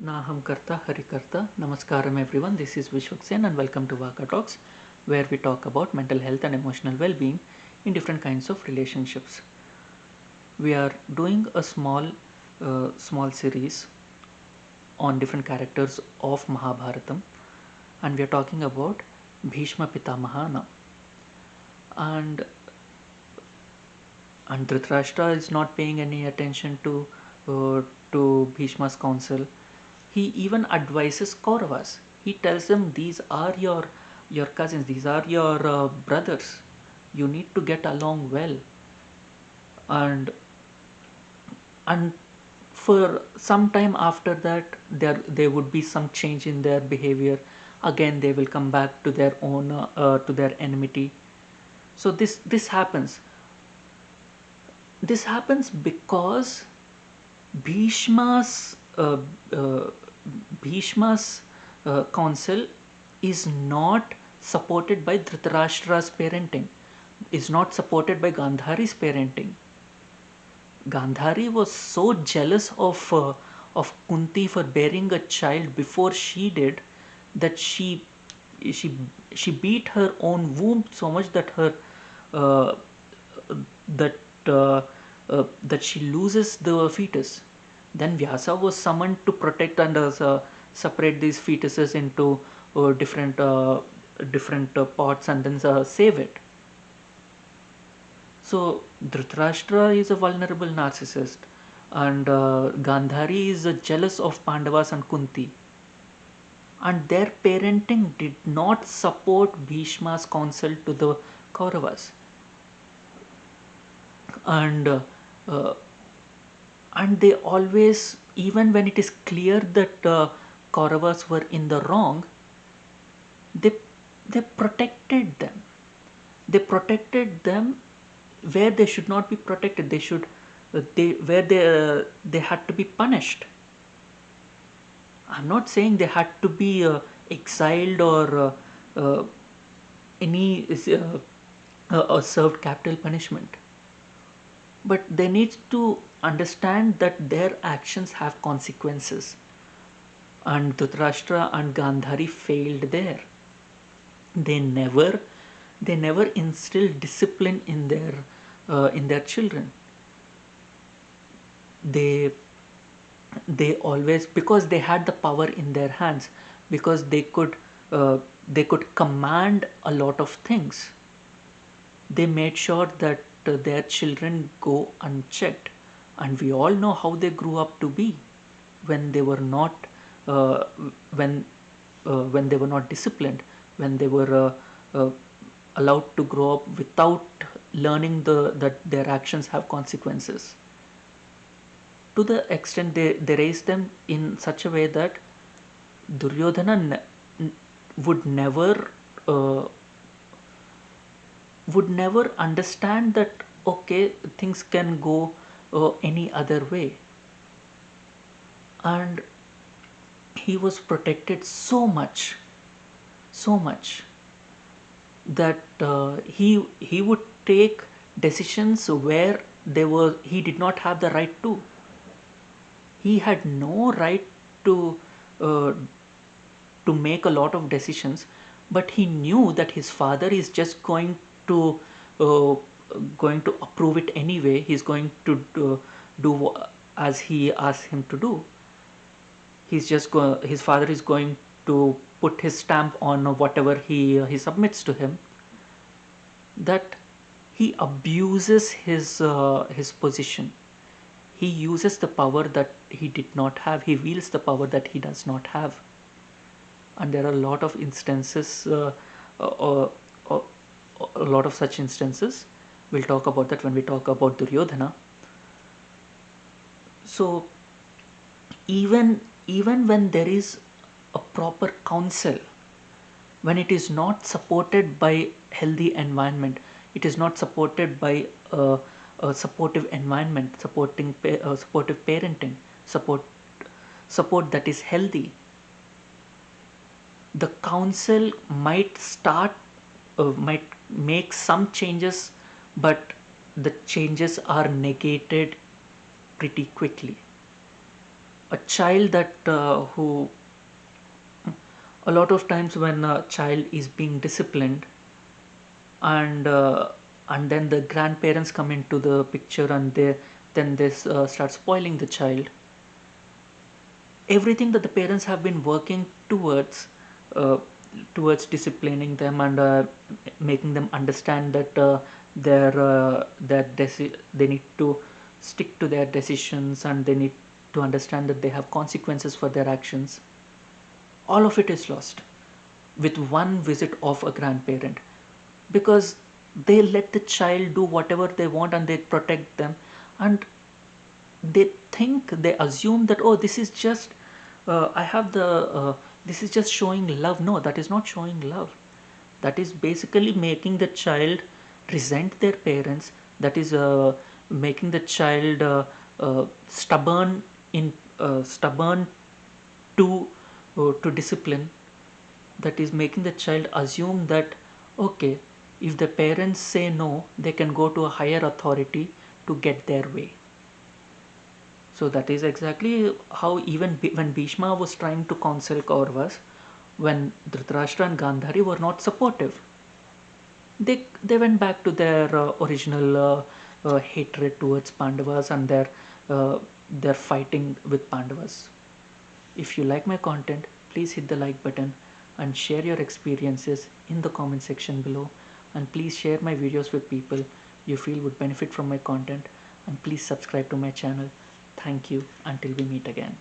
Naham Karta Harikarta. Namaskaram everyone. This is Vishwaksen and welcome to Vaka Talks, where we talk about mental health and emotional well-being in different kinds of relationships. We are doing a small series on different characters of Mahabharatam, and we are talking about Bhishma Pitamaha now. And Dhritarashtra is not paying any attention uh, to Bhishma's counsel. He even advises Kauravas. He tells them, these are your cousins, these are your brothers. You need to get along well. And and for some time after that, there would be some change in their behavior. Again, they will come back to their own to their enmity. So this happens because Bhishma's uh, uh, Bhishma's counsel is not supported by Dhritarashtra's parenting, is not supported by Gandhari's parenting. Gandhari was so jealous of Kunti for bearing a child before she did, that she she beat her own womb so much that her uh, that that she loses the fetus. Then Vyasa was summoned to protect and separate these fetuses into different pots and then save it. So Dhritarashtra is a vulnerable narcissist, and Gandhari is jealous of Pandavas and Kunti, and their parenting did not support Bhishma's counsel to the Kauravas, and uh, and they always, even when it is clear that Kauravas were in the wrong, they they protected them. They protected them where they should not be protected. They should they where they had to be punished. I'm not saying they had to be exiled or uh, any or served capital punishment, but they need to understand that their actions have consequences, and Dhritarashtra and Gandhari failed there. They never they never instilled discipline in their children. They they always, because they had the power in their hands, because they could command a lot of things, they made sure that their children go unchecked. And we all know how they grew up to be when they were not uh, when when they were not disciplined, when they were uh, allowed to grow up without learning that their actions have consequences. To the extent they raised them in such a way that Duryodhana would never uh, understand that okay, things can go any other way. And he was protected so much that he would take decisions where he did not have the right to. He had no right to uh, make a lot of decisions, but he knew that his father is just to uh, going to approve it anyway. He's going to do as he asks him to do. His father is going to put his stamp on whatever he submits to him. That he abuses his position. He uses the power that he did not have. He wields the power that he does not have. And there are a lot of instances, uh, uh, a lot of such instances. We'll talk about that when we talk about Duryodhana. So even when there is a proper counsel, when it is not supported by healthy environment, it is not supported by a supportive environment, supportive parenting, support that is healthy, the council might make some changes, but the changes are negated pretty quickly. a child that who a lot of times when a child is being disciplined, and then the grandparents come into the picture, and they start spoiling the child. Everything that the parents have been working uh, towards disciplining them, and making them understand that they need to stick to their decisions, and they need to understand that they have consequences for their actions, all of it is lost with one visit of a grandparent, because they let the child do whatever they want, and they protect them, and they think, they assume that, oh, this is just I have the this is just showing love. No, that is not showing love. That is basically making the child resent their parents. That is making the child stubborn to discipline. That is making the child assume that, okay, if the parents say no, they can go to a higher authority to get their way. So that is exactly how, even when Bhishma was trying to counsel Kauravas, when Dhritarashtra and Gandhari were not supportive, they went back to their original hatred towards Pandavas, and their fighting with Pandavas. If you like my content, please hit the like button and share your experiences in the comment section below. And please share my videos with people you feel would benefit from my content. And please subscribe to my channel. Thank you. Until we meet again.